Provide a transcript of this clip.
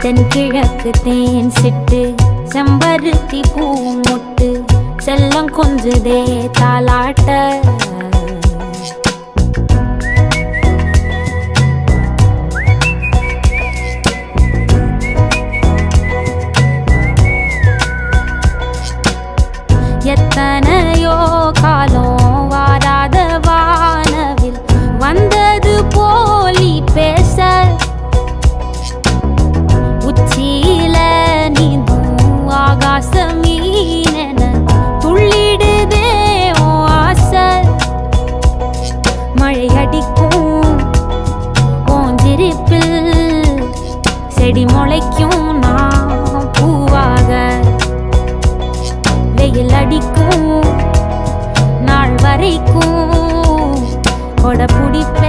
தென்கிழக்கு தேன் சிட்டு செம்பருத்தி பூ முட்டு செல்லம் கொஞ்சுதே தாலாட்ட எத்தனையோ காலம் வாராத வானவில் வந்தது போலி பேச உச்சியில நீந்தும் ஆகாச மீனென துள்ளிடுதே ஆசை மழை அடிக்கும் ஓஞ்சிருப்பில் செடி முளைக்கும் நான் பூவாக வெயில் அடிக்கும் நாள் வரைக்கும் கொடை பிடிப்ப